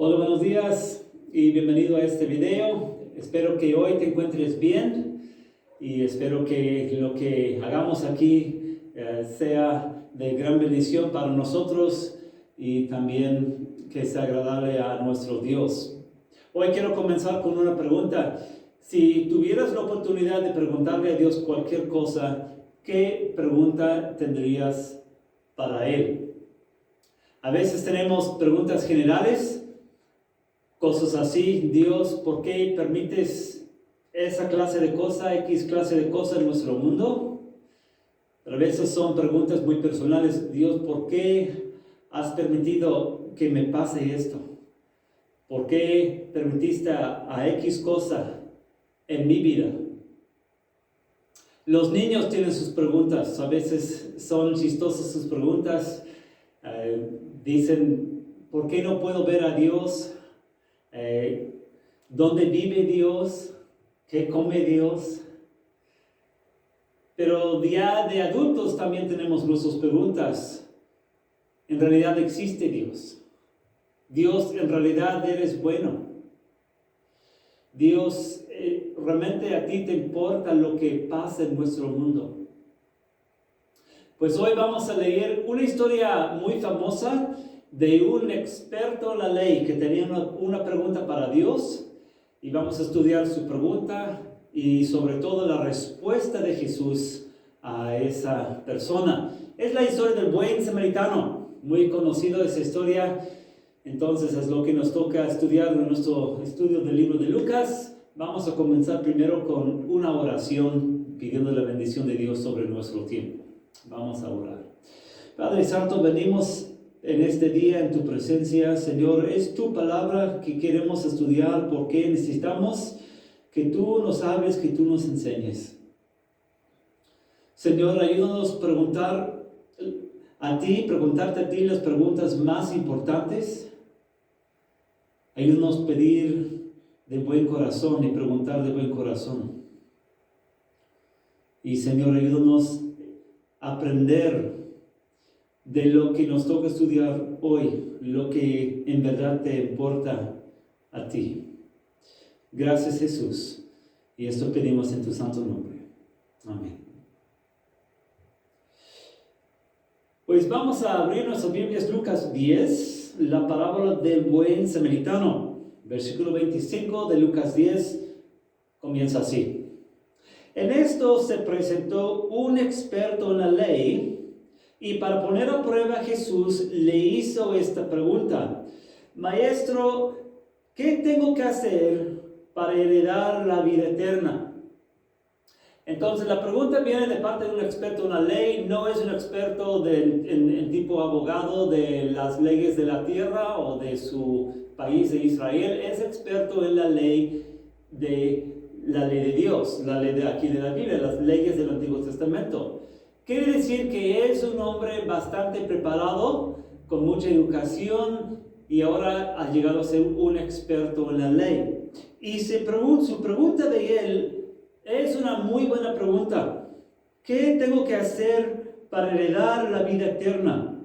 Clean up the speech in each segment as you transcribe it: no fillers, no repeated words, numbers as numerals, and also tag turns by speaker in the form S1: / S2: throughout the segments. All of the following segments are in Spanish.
S1: Hola, buenos días y bienvenido a este video. Espero que hoy te encuentres bien y espero que lo que hagamos aquí sea de gran bendición para nosotros y también que sea agradable a nuestro Dios. Hoy quiero comenzar con una pregunta. Si tuvieras la oportunidad de preguntarle a Dios cualquier cosa, ¿qué pregunta tendrías para Él? A veces tenemos preguntas generales, cosas así. Dios, ¿por qué permites esa clase de cosa, X clase de cosa en nuestro mundo? Pero a veces son preguntas muy personales. Dios, ¿por qué has permitido que me pase esto? ¿Por qué permitiste a X cosa en mi vida? Los niños tienen sus preguntas. A veces son chistosas sus preguntas. Dicen, ¿por qué no puedo ver a Dios? ¿Dónde vive Dios? ¿Qué come Dios? Pero ya de adultos también tenemos nuestras preguntas. ¿En realidad existe Dios? Dios, ¿en realidad eres bueno? Dios, ¿realmente a ti te importa lo que pasa en nuestro mundo? Pues hoy vamos a leer una historia muy famosa de un experto en la ley que tenía una pregunta para Dios, y vamos a estudiar su pregunta y sobre todo la respuesta de Jesús a esa persona. Es la historia del buen samaritano, muy conocido esa historia. Entonces es lo que nos toca estudiar en nuestro estudio del libro de Lucas. Vamos a comenzar primero con una oración pidiendo la bendición de Dios sobre nuestro tiempo. Vamos a orar. Padre Santo, venimos en este día en tu presencia. Señor, es tu palabra que queremos estudiar porque necesitamos que tú nos hables, que tú nos enseñes. Señor, ayúdanos a preguntarte a ti las preguntas más importantes. Ayúdanos a pedir de buen corazón y preguntar de buen corazón. Y Señor, ayúdanos a aprender de lo que nos toca estudiar hoy, lo que en verdad te importa a ti. Gracias, Jesús. Y esto pedimos en tu santo nombre. Amén. Pues vamos a abrir nuestras Biblias, Lucas 10, la parábola del buen samaritano. Versículo 25 de Lucas 10 comienza así. En esto se presentó un experto en la ley, y para poner a prueba a Jesús le hizo esta pregunta: Maestro, ¿qué tengo que hacer para heredar la vida eterna? Entonces la pregunta viene de parte de un experto en la ley. No es un experto en tipo abogado de las leyes de la tierra o de su país de Israel. Es experto en la ley de Dios, la ley de aquí de la Biblia, las leyes del Antiguo Testamento. Quiere decir que es un hombre bastante preparado, con mucha educación, y ahora ha llegado a ser un experto en la ley. Y su pregunta de él es una muy buena pregunta. ¿Qué tengo que hacer para heredar la vida eterna?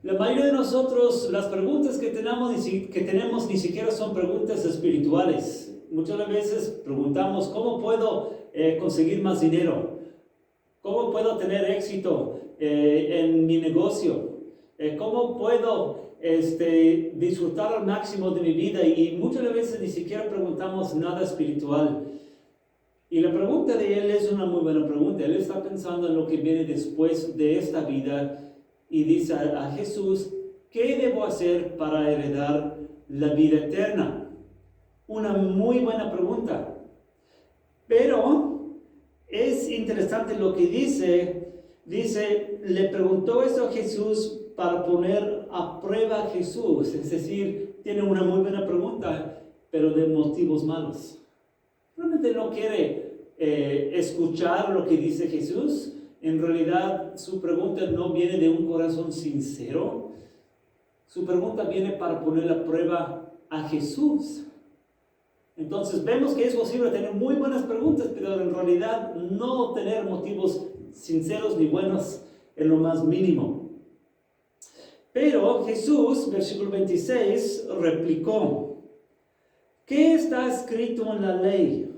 S1: La mayoría de nosotros, las preguntas que tenemos ni siquiera son preguntas espirituales. Muchas veces preguntamos, ¿cómo puedo conseguir más dinero? ¿Cómo puedo tener éxito en mi negocio? ¿Cómo puedo disfrutar al máximo de mi vida? Y muchas veces ni siquiera preguntamos nada espiritual. Y la pregunta de él es una muy buena pregunta. Él está pensando en lo que viene después de esta vida y dice a Jesús, ¿qué debo hacer para heredar la vida eterna? Una muy buena pregunta. Pero es interesante lo que dice, le preguntó eso a Jesús para poner a prueba a Jesús. Es decir, tiene una muy buena pregunta, pero de motivos malos. Realmente no quiere escuchar lo que dice Jesús. En realidad, su pregunta no viene de un corazón sincero. Su pregunta viene para poner a prueba a Jesús. Entonces vemos que es posible tener muy buenas preguntas, pero en realidad no tener motivos sinceros ni buenos en lo más mínimo. Pero Jesús, versículo 26, replicó, ¿qué está escrito en la ley?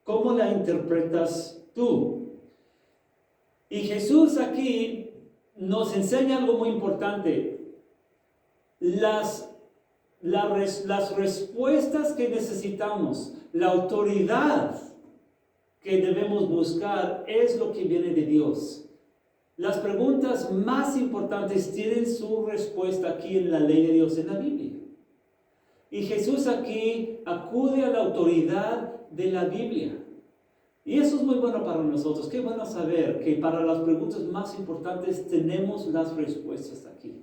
S1: ¿Cómo la interpretas tú? Y Jesús aquí nos enseña algo muy importante. Las respuestas que necesitamos, la autoridad que debemos buscar es lo que viene de Dios. Las preguntas más importantes tienen su respuesta aquí en la ley de Dios, en la Biblia. Y Jesús aquí acude a la autoridad de la Biblia. Y eso es muy bueno para nosotros. Qué bueno saber que para las preguntas más importantes tenemos las respuestas aquí.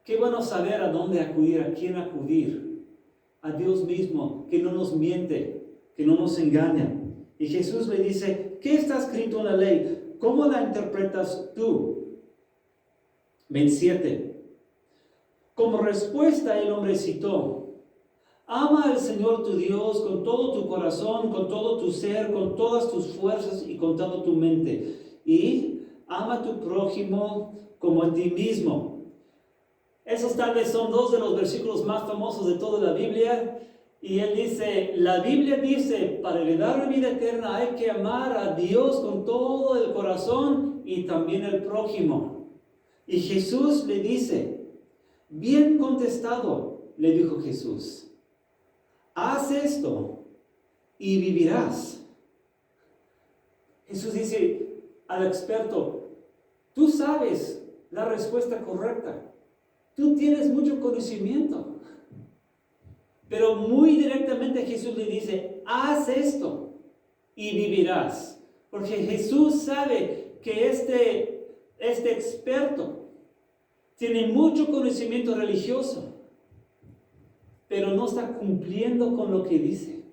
S1: Qué bueno saber a dónde acudir, a quién acudir. A Dios mismo, que no nos miente, que no nos engaña. Y Jesús le dice, ¿qué está escrito en la ley? ¿Cómo la interpretas tú? 27. Como respuesta el hombre citó, ama al Señor tu Dios con todo tu corazón, con todo tu ser, con todas tus fuerzas y con toda tu mente. Y ama a tu prójimo como a ti mismo. Esos tal vez son dos de los versículos más famosos de toda la Biblia. Y él dice, la Biblia dice, para heredar la vida eterna hay que amar a Dios con todo el corazón y también al prójimo. Y Jesús le dice, bien contestado, le dijo Jesús, haz esto y vivirás. Jesús dice al experto, tú sabes la respuesta correcta, tú tienes mucho conocimiento. Pero muy directamente Jesús le dice, haz esto y vivirás. Porque Jesús sabe que este experto tiene mucho conocimiento religioso, pero no está cumpliendo con lo que dice.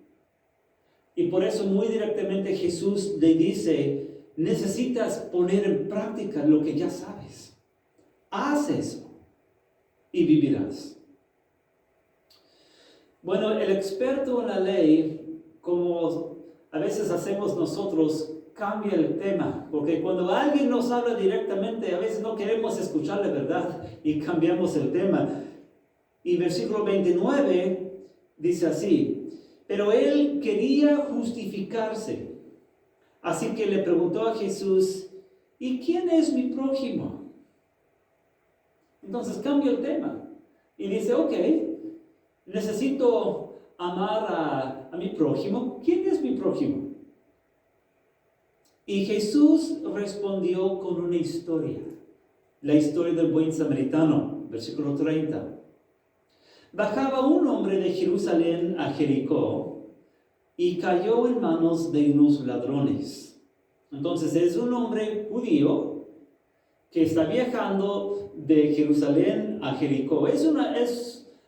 S1: Y por eso muy directamente Jesús le dice, necesitas poner en práctica lo que ya sabes. Haz eso y vivirás. Bueno, el experto en la ley, como a veces hacemos nosotros, cambia el tema, porque cuando alguien nos habla directamente, a veces no queremos escucharle, ¿verdad? Y cambiamos el tema. Y versículo 29 dice así, pero él quería justificarse, así que le preguntó a Jesús, ¿y quién es mi prójimo? Entonces cambia el tema y dice, ok, necesito amar a mi prójimo. ¿Quién es mi prójimo? Y Jesús respondió con una historia. La historia del buen samaritano, versículo 30. Bajaba un hombre de Jerusalén a Jericó y cayó en manos de unos ladrones. Entonces es un hombre judío que está viajando de Jerusalén a Jericó. Es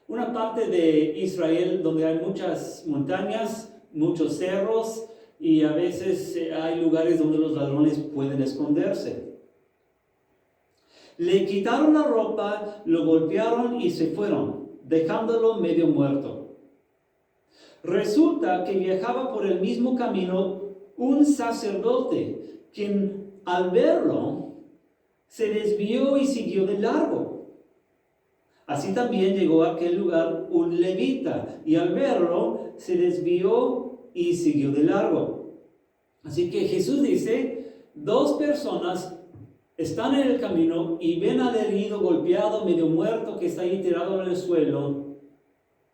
S1: una parte de Israel donde hay muchas montañas, muchos cerros y a veces hay lugares donde los ladrones pueden esconderse. Le quitaron la ropa, lo golpearon y se fueron, dejándolo medio muerto. Resulta que viajaba por el mismo camino un sacerdote, quien al verlo se desvió y siguió de largo. Así también llegó a aquel lugar un levita, y al verlo se desvió y siguió de largo. Así que Jesús dice, dos personas están en el camino y ven al herido golpeado, medio muerto, que está ahí tirado en el suelo,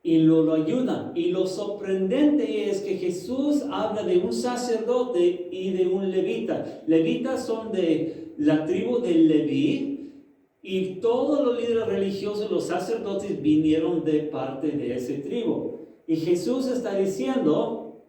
S1: y lo ayudan. Y lo sorprendente es que Jesús habla de un sacerdote y de un levita. Levitas son de la tribu de Leví, y todos los líderes religiosos, los sacerdotes, vinieron de parte de ese tribu. Y Jesús está diciendo,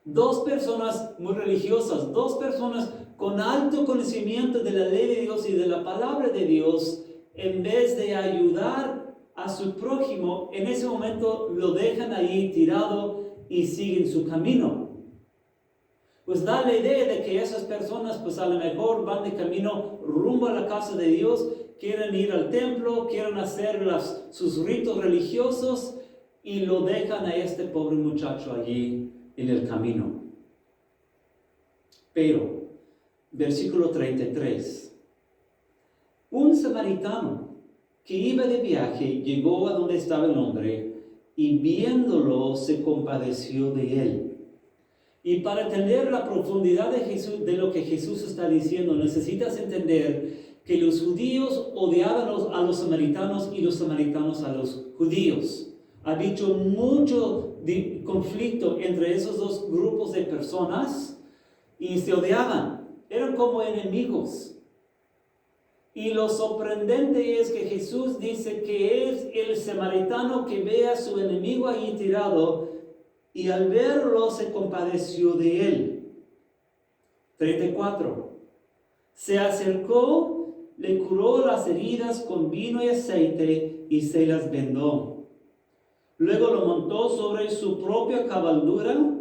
S1: dos personas muy religiosas, dos personas con alto conocimiento de la ley de Dios y de la palabra de Dios, en vez de ayudar a su prójimo, en ese momento lo dejan ahí tirado y siguen su camino. Pues da la idea de que esas personas pues a lo mejor van de camino rumbo a la casa de Dios, quieren ir al templo, quieren hacer sus ritos religiosos y lo dejan a este pobre muchacho allí en el camino. Pero, versículo 33, un samaritano que iba de viaje, llegó a donde estaba el hombre y viéndolo se compadeció de él. Y para entender la profundidad de Jesús, de lo que Jesús está diciendo, necesitas entender que los judíos odiaban a los samaritanos y los samaritanos a los judíos. Ha dicho mucho conflicto entre esos dos grupos de personas y se odiaban, eran como enemigos. Y lo sorprendente es que Jesús dice que es el samaritano que ve a su enemigo ahí tirado y al verlo se compadeció de él. 34. Se acercó, le curó las heridas con vino y aceite y se las vendó. Luego lo montó sobre su propia cabalgura,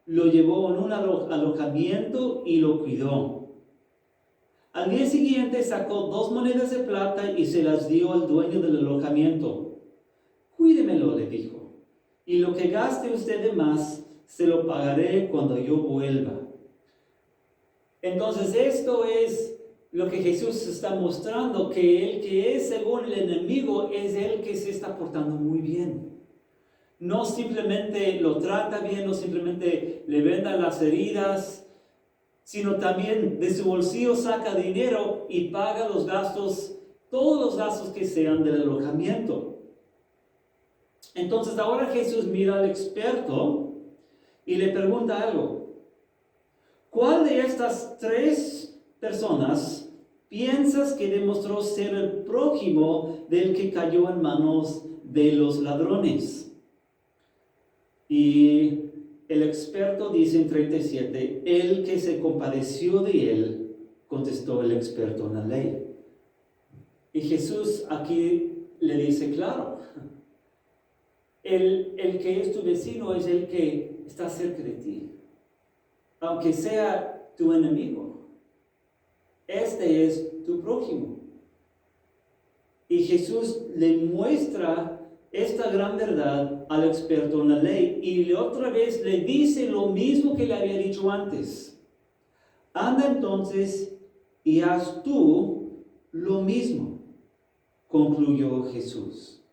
S1: lo llevó en un alojamiento y lo cuidó. Al día siguiente sacó 2 monedas de plata y se las dio al dueño del alojamiento. Cuídemelo, le dijo, y lo que gaste usted de más, se lo pagaré cuando yo vuelva. Entonces esto es lo que Jesús está mostrando, que el que es según el enemigo es el que se está portando muy bien. No simplemente lo trata bien, no simplemente le venda las heridas, sino también de su bolsillo saca dinero y paga los gastos, todos los gastos que sean del alojamiento. Entonces ahora Jesús mira al experto y le pregunta algo. ¿Cuál de estas 3 personas piensas que demostró ser el prójimo del que cayó en manos de los ladrones? Y el experto dice en 37, el que se compadeció de él, contestó el experto en la ley. Y Jesús aquí le dice, claro, el que es tu vecino es el que está cerca de ti, aunque sea tu enemigo. Este es tu prójimo. Y Jesús le muestra esta gran verdad al experto en la ley y otra vez le dice lo mismo que le había dicho antes. Anda entonces y haz tú lo mismo, concluyó Jesús.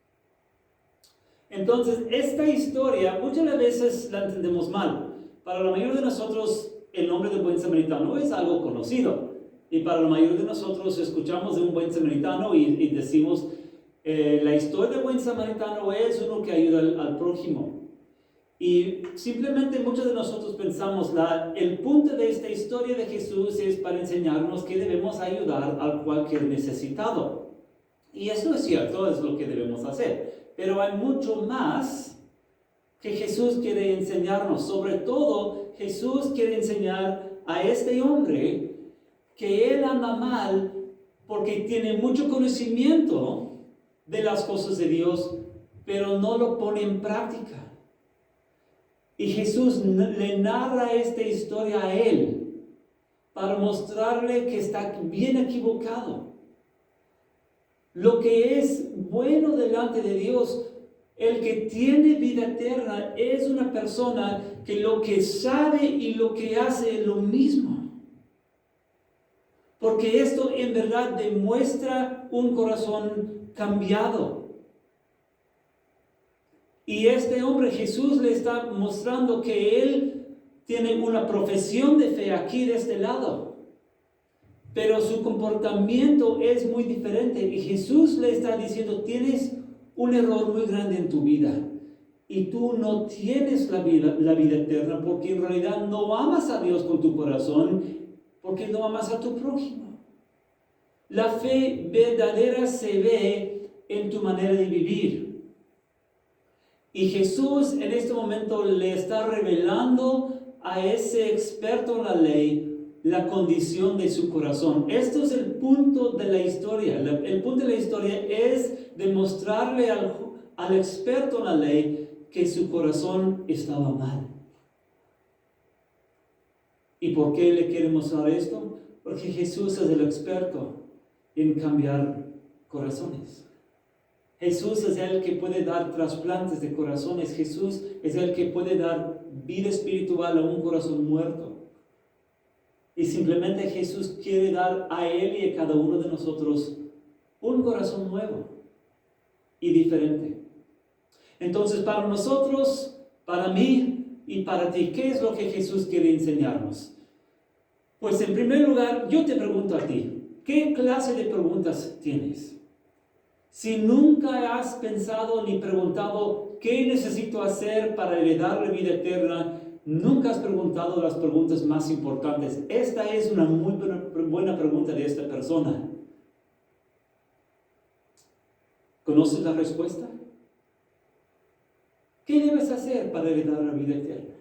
S1: Entonces, esta historia muchas veces la entendemos mal. Para la mayoría de nosotros, el nombre del buen samaritano es algo conocido. Y para la mayoría de nosotros escuchamos de un buen samaritano y decimos, la historia del buen samaritano es uno que ayuda al prójimo. Y simplemente muchos de nosotros pensamos, el punto de esta historia de Jesús es para enseñarnos que debemos ayudar a cualquier necesitado. Y eso es cierto, es lo que debemos hacer. Pero hay mucho más que Jesús quiere enseñarnos. Sobre todo, Jesús quiere enseñar a este hombre que él anda mal porque tiene mucho conocimiento de las cosas de Dios, pero no lo pone en práctica. Y Jesús le narra esta historia a él para mostrarle que está bien equivocado. Lo que es bueno delante de Dios, el que tiene vida eterna, es una persona que lo que sabe y lo que hace es lo mismo. Porque esto en verdad demuestra un corazón cambiado. Y este hombre, Jesús le está mostrando que él tiene una profesión de fe aquí de este lado. Pero su comportamiento es muy diferente. Y Jesús le está diciendo, tienes un error muy grande en tu vida. Y tú no tienes la vida eterna porque en realidad no amas a Dios con tu corazón, porque no amas a tu prójimo. La fe verdadera se ve en tu manera de vivir. Y Jesús en este momento le está revelando a ese experto en la ley la condición de su corazón. Esto es el punto de la historia. El punto de la historia es demostrarle al experto en la ley que su corazón estaba mal. ¿Y por qué le quiere mostrar esto? Porque Jesús es el experto en cambiar corazones. Jesús es el que puede dar trasplantes de corazones. Jesús es el que puede dar vida espiritual a un corazón muerto. Y simplemente Jesús quiere dar a él y a cada uno de nosotros un corazón nuevo. y diferente. Entonces, para nosotros, para mí y para ti, ¿qué es lo que Jesús quiere enseñarnos? Pues en primer lugar, yo te pregunto a ti, ¿qué clase de preguntas tienes? Si nunca has pensado ni preguntado qué necesito hacer para heredar la vida eterna, nunca has preguntado las preguntas más importantes. Esta es una muy buena pregunta de esta persona. ¿Conoces la respuesta? ¿Qué debes hacer para heredar la vida eterna?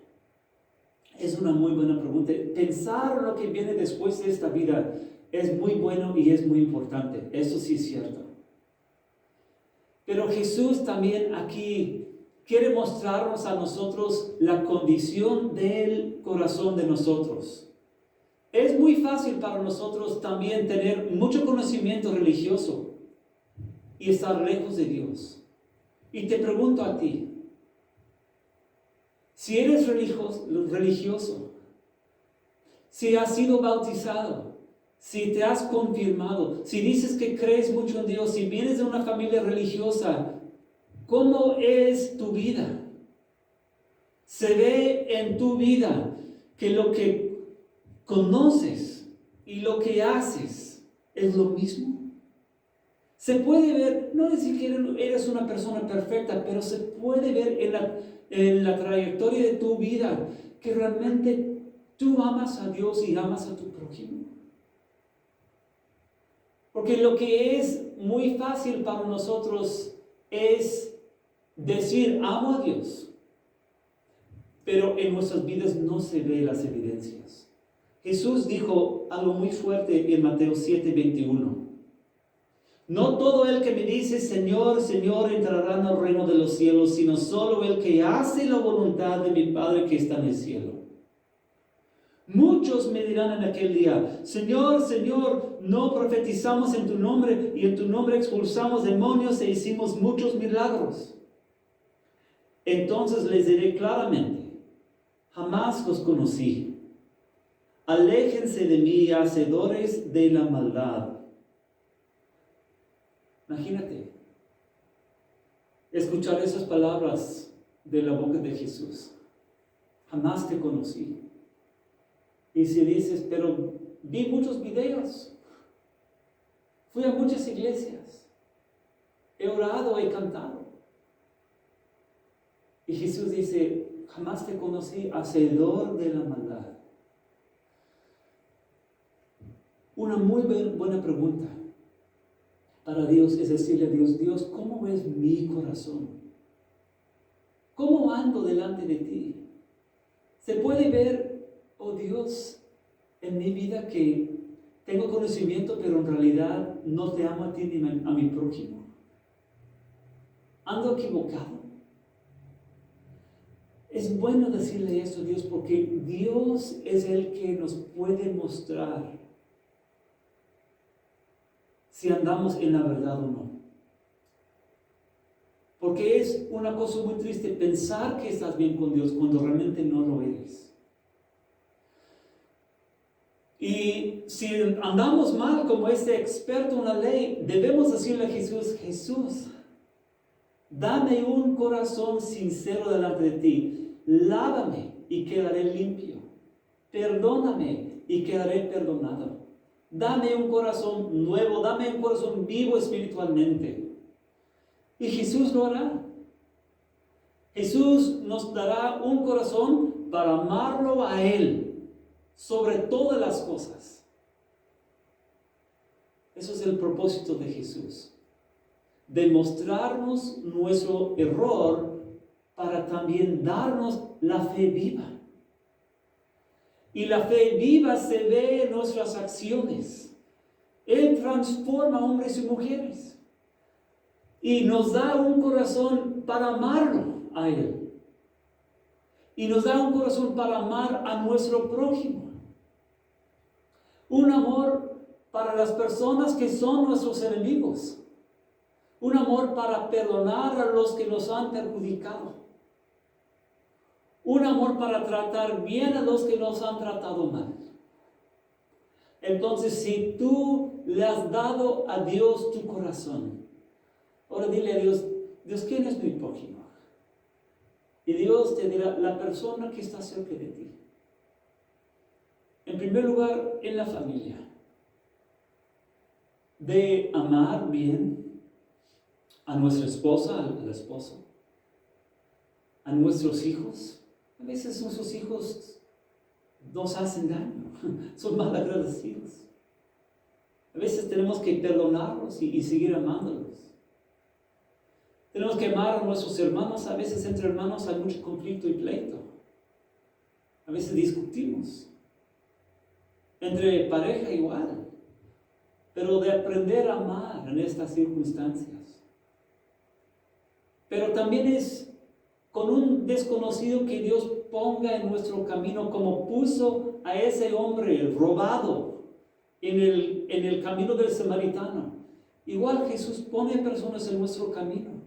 S1: Es una muy buena pregunta. Pensar lo que viene después de esta vida es muy bueno y es muy importante. Eso sí es cierto. Pero Jesús también aquí quiere mostrarnos a nosotros la condición del corazón de nosotros. Es muy fácil para nosotros también tener mucho conocimiento religioso y estar lejos de Dios. Y te pregunto a ti, si eres religioso, si has sido bautizado, si te has confirmado, si dices que crees mucho en Dios, si vienes de una familia religiosa, ¿cómo es tu vida? ¿Se ve en tu vida que lo que conoces y lo que haces es lo mismo? Se puede ver, no es siquiera eres una persona perfecta, pero se puede ver en la trayectoria de tu vida que realmente tú amas a Dios y amas a tu prójimo. Porque lo que es muy fácil para nosotros es decir, amo a Dios, pero en nuestras vidas no se ven las evidencias. Jesús dijo algo muy fuerte en Mateo 7:21. No todo el que me dice, Señor, Señor, entrará en el reino de los cielos, sino solo el que hace la voluntad de mi Padre que está en el cielo. Muchos me dirán en aquel día, Señor, Señor, no profetizamos en tu nombre y en tu nombre expulsamos demonios e hicimos muchos milagros. Entonces les diré claramente, jamás los conocí. Aléjense de mí, hacedores de la maldad. Imagínate, escuchar esas palabras de la boca de Jesús. Jamás te conocí. Y si dices, pero vi muchos videos, fui a muchas iglesias, he orado, he cantado. Y Jesús dice, jamás te conocí, hacedor de la maldad. Una muy buena pregunta para Dios es decirle a Dios, Dios, ¿cómo ves mi corazón? ¿Cómo ando delante de ti? Se puede ver, oh Dios, en mi vida que tengo conocimiento, pero en realidad no te amo a ti ni a mi prójimo. ¿Ando equivocado? Es bueno decirle esto a Dios porque Dios es el que nos puede mostrar si andamos en la verdad o no. Porque es una cosa muy triste pensar que estás bien con Dios cuando realmente no lo eres. Y si andamos mal como este experto en la ley, debemos decirle a Jesús, Jesús, dame un corazón sincero delante de ti, lávame y quedaré limpio, perdóname y quedaré perdonado. Dame un corazón nuevo, dame un corazón vivo espiritualmente. Y Jesús lo hará. Jesús nos dará un corazón para amarlo a Él sobre todas las cosas. Eso es el propósito de Jesús. Demostrarnos nuestro error para también darnos la fe viva. Y la fe viva se ve en nuestras acciones. Él transforma hombres y mujeres. Y nos da un corazón para amarlo a Él. Y nos da un corazón para amar a nuestro prójimo. Un amor para las personas que son nuestros enemigos. Un amor para perdonar a los que nos han perjudicado. Un amor para tratar bien a los que nos han tratado mal. Entonces, si tú le has dado a Dios tu corazón, ahora dile a Dios, Dios, ¿quién es mi prójimo? Y Dios te dirá, la persona que está cerca de ti. En primer lugar, en la familia. De amar bien a nuestra esposa, al esposo, a nuestros hijos. A veces nuestros hijos nos hacen daño, son mal agradecidos. A veces tenemos que perdonarlos y seguir amándolos. Tenemos que amar a nuestros hermanos. A veces entre hermanos hay mucho conflicto y pleito. A veces discutimos. Entre pareja igual. Pero de aprender a amar en estas circunstancias. Pero también es con un desconocido que Dios ponga en nuestro camino, como puso a ese hombre robado en el camino del samaritano. Igual Jesús pone personas en nuestro camino.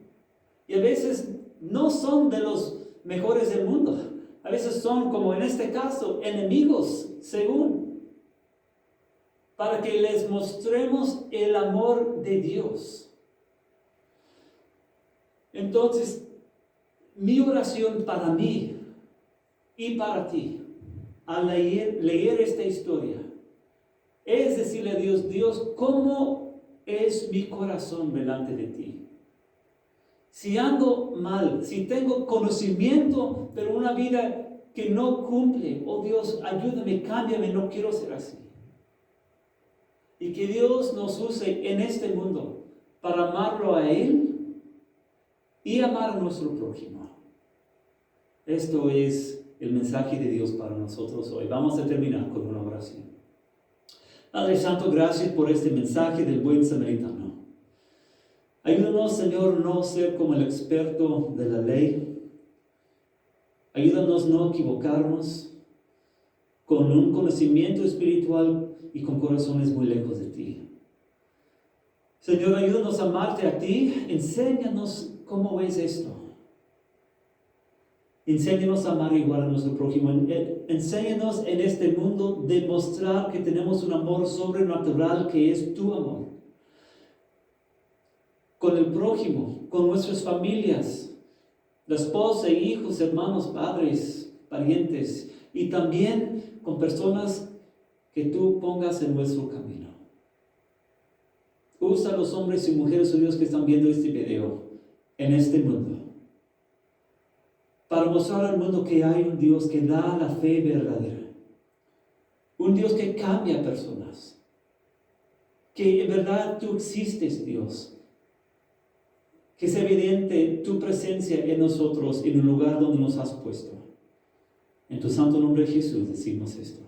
S1: Y a veces no son de los mejores del mundo. A veces son, como en este caso, enemigos, según. Para que les mostremos el amor de Dios. Entonces, mi oración para mí y para ti, al leer esta historia, es decirle a Dios, Dios, ¿cómo es mi corazón delante de ti? Si ando mal, si tengo conocimiento, pero una vida que no cumple, oh Dios, ayúdame, cámbiame, no quiero ser así. Y que Dios nos use en este mundo para amarlo a Él y amar a nuestro prójimo. Esto es el mensaje de Dios para nosotros hoy. Vamos a terminar con una oración. Padre Santo, gracias por este mensaje del buen samaritano. Ayúdanos, Señor, no ser como el experto de la ley. Ayúdanos no equivocarnos con un conocimiento espiritual y con corazones muy lejos de ti. Señor, ayúdanos a amarte a ti. Enséñanos cómo ves esto. Enséñanos a amar igual a nuestro prójimo. Enséñanos en este mundo demostrar que tenemos un amor sobrenatural que es tu amor. Con el prójimo, con nuestras familias, la esposa, hijos, hermanos, padres, parientes, y también con personas que tú pongas en nuestro camino. Usa a los hombres y mujeres, oh Dios, que están viendo este video en este mundo, para mostrar al mundo que hay un Dios que da la fe verdadera, un Dios que cambia personas, que en verdad tú existes, Dios, que es evidente tu presencia en nosotros, en el lugar donde nos has puesto. En tu santo nombre, Jesús, decimos esto.